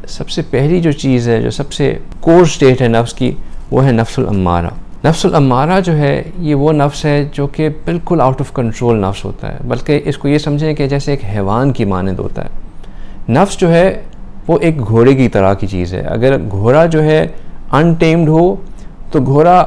سب سے پہلی جو چیز ہے، جو سب سے کور سٹیٹ ہے نفس کی، وہ ہے نفس الامارہ۔ نفس الامارہ جو ہے یہ وہ نفس ہے جو کہ بالکل آؤٹ آف کنٹرول نفس ہوتا ہے، بلکہ اس کو یہ سمجھیں کہ جیسے ایک حیوان کی مانند ہوتا ہے۔ نفس جو ہے وہ ایک گھوڑے کی طرح کی چیز ہے۔ اگر گھوڑا جو ہے انٹیمڈ ہو تو گھوڑا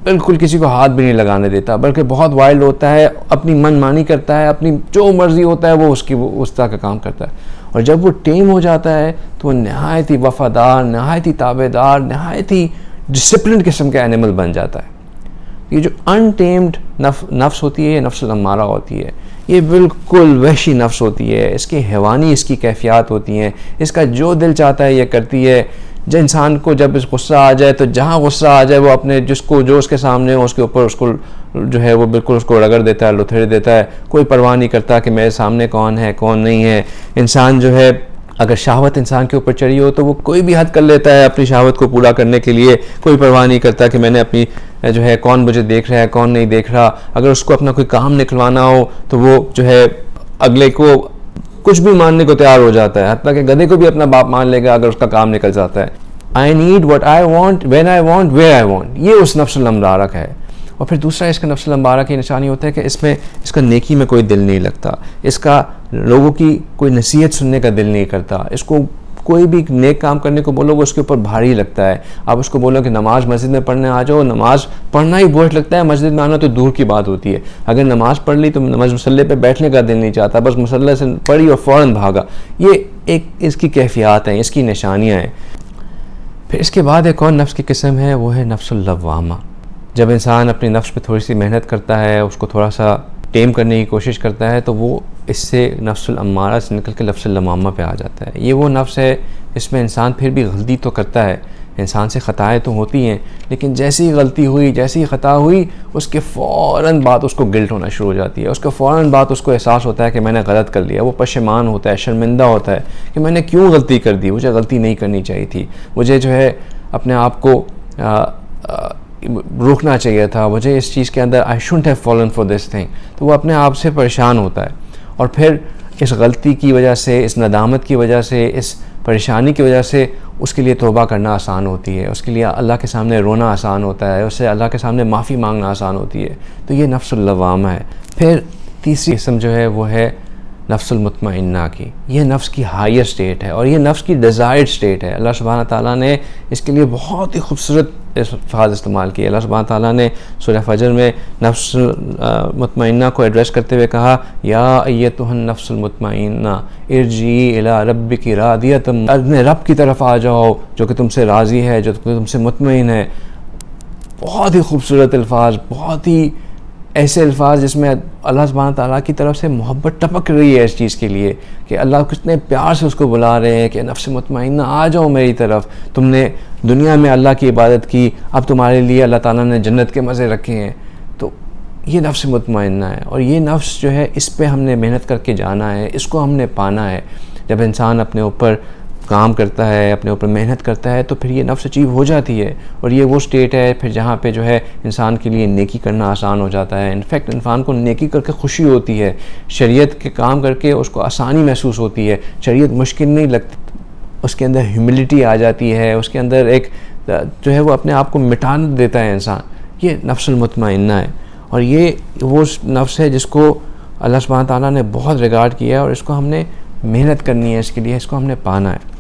بالکل کسی کو ہاتھ بھی نہیں لگانے دیتا، بلکہ بہت وائلڈ ہوتا ہے، اپنی من مانی کرتا ہے، اپنی جو مرضی ہوتا ہے وہ اس طرح کا کام کرتا ہے۔ اور جب وہ ٹیم ہو جاتا ہے تو وہ نہایت ہی وفادار، نہایت ہی تابع دار، نہایت ہی ڈسپلنڈ قسم کا اینیمل بن جاتا ہے۔ یہ جو انٹیمڈ نفس ہوتی ہے، یہ نفس الامارہ ہوتی ہے، یہ بالکل وحشی نفس ہوتی ہے، اس کی حیوانی اس کی کیفیات ہوتی ہیں، اس کا جو دل چاہتا ہے یہ کرتی ہے۔ جو انسان کو جب اس غصہ آ جائے تو جہاں غصہ آ جائے وہ اپنے جو اس کے سامنے ہو اس کے اوپر اس کو جو ہے وہ بالکل اس کو رگڑ دیتا ہے، لتھڑ دیتا ہے، کوئی پرواہ نہیں کرتا کہ میرے سامنے کون ہے کون نہیں ہے۔ انسان جو ہے اگر شہوت انسان کے اوپر چڑھی ہو تو وہ کوئی بھی حد کر لیتا ہے اپنی شہوت کو پورا کرنے کے لیے، کوئی پرواہ نہیں کرتا کہ میں نے اپنی جو ہے کون مجھے دیکھ رہا ہے کون نہیں دیکھ رہا۔ اگر اس کو اپنا کوئی کام نکلوانا ہو تو وہ جو ہے اگلے کو کچھ بھی ماننے کو تیار ہو جاتا ہے، حتیٰ کہ گدھے کو بھی اپنا باپ مان لے گا اگر اس کا کام نکل جاتا ہے۔ I need what I want, when I want, where I want، یہ اس نفس الامارہ کا ہے۔ اور پھر دوسرا اس کا نفس الامارہ کی نشانی ہوتا ہے کہ اس کا نیکی میں کوئی دل نہیں لگتا، اس کا لوگوں کی کوئی نصیحت سننے کا دل نہیں کرتا، اس کو کوئی بھی نیک کام کرنے کو بولو وہ اس کے اوپر بھاری لگتا ہے۔ آپ اس کو بولو کہ نماز مسجد میں پڑھنے آ جاؤ، نماز پڑھنا ہی بوجھ لگتا ہے، مسجد میں آنا تو دور کی بات ہوتی ہے۔ اگر نماز پڑھ لی تو مصلی پہ بیٹھنے کا دل نہیں چاہتا، بس مصلی سے پڑھی اور فوراً بھاگا۔ یہ ایک اس کی کیفیات ہیں، اس کی نشانیاں ہیں۔ پھر اس کے بعد ایک اور نفس کی قسم ہے، وہ ہے نفس اللوامہ۔ جب انسان اپنی نفس پہ تھوڑی سی محنت کرتا ہے، اس کو تھوڑا سا ٹیم کرنے کی کوشش کرتا ہے تو وہ اس سے نفس الامارہ سے نکل کے نفس اللوامہ پہ آ جاتا ہے۔ یہ وہ نفس ہے اس میں انسان پھر بھی غلطی تو کرتا ہے، انسان سے خطائیں تو ہوتی ہیں، لیکن جیسی غلطی ہوئی، جیسی خطا ہوئی، اس کے فوراً بعد اس کو گلٹ ہونا شروع ہو جاتی ہے، اس کے فوراً بعد اس کو احساس ہوتا ہے کہ میں نے غلط کر لیا، وہ پشیمان ہوتا ہے، شرمندہ ہوتا ہے کہ میں نے کیوں غلطی کر دی، مجھے غلطی نہیں کرنی چاہیے تھی، مجھے جو ہے اپنے آپ کو روکنا چاہیے تھا، مجھے اس چیز کے اندر I shouldn't have fallen for this thing۔ تو وہ اپنے آپ سے پریشان ہوتا ہے، اور پھر اس غلطی کی وجہ سے، اس ندامت کی وجہ سے، اس پریشانی کی وجہ سے اس کے لیے توبہ کرنا آسان ہوتی ہے، اس کے لیے اللہ کے سامنے رونا آسان ہوتا ہے، اس سے اللہ کے سامنے معافی مانگنا آسان ہوتی ہے۔ تو یہ نفس اللوامہ ہے۔ پھر تیسری قسم جو ہے وہ ہے نفس المطمئنہ کی۔ یہ نفس کی ہائر سٹیٹ ہے اور یہ نفس کی ڈیزائرڈ سٹیٹ ہے۔ اللہ سبحانہ تعالیٰ نے اس کے لیے بہت ہی خوبصورت الفاظ استعمال کیے۔ اللہ سبحانہ تعالیٰ نے سورہ فجر میں نفس مطمئنہ کو ایڈریس کرتے ہوئے کہا، یا ایتھا النفس المطمئنہ ارجعی الی ربک راضیۃ، اپنے رب کی طرف آ جاؤ جو کہ تم سے راضی ہے، جو تم سے مطمئن ہے۔ بہت ہی خوبصورت الفاظ، بہت ہی ایسے الفاظ جس میں اللہ سبحانہ تعالیٰ کی طرف سے محبت ٹپک رہی ہے اس چیز کے لیے کہ اللہ کتنے پیار سے اس کو بلا رہے ہیں کہ نفس مطمئنہ آ جاؤ میری طرف، تم نے دنیا میں اللہ کی عبادت کی، اب تمہارے لیے اللہ تعالیٰ نے جنت کے مزے رکھے ہیں۔ تو یہ نفس مطمئنہ ہے، اور یہ نفس جو ہے اس پہ ہم نے محنت کر کے جانا ہے، اس کو ہم نے پانا ہے۔ جب انسان اپنے اوپر کام کرتا ہے، اپنے اوپر محنت کرتا ہے تو پھر یہ نفس اچیو ہو جاتی ہے، اور یہ وہ سٹیٹ ہے پھر جہاں پہ جو ہے انسان کے لیے نیکی کرنا آسان ہو جاتا ہے۔ انفیکٹ انسان کو نیکی کر کے خوشی ہوتی ہے، شریعت کے کام کر کے اس کو آسانی محسوس ہوتی ہے، شریعت مشکل نہیں لگتی، اس کے اندر ہیوملٹی آ جاتی ہے، اس کے اندر ایک جو ہے وہ اپنے آپ کو مٹان دیتا ہے انسان۔ یہ نفس المطمئنہ ہے، اور یہ وہ نفس ہے جس کو اللہ سبحانہ تعالیٰ نے بہت ریگارڈ کیا ہے، اور اس کو ہم نے محنت کرنی ہے، اس کے لیے اس کو ہم نے پانا ہے۔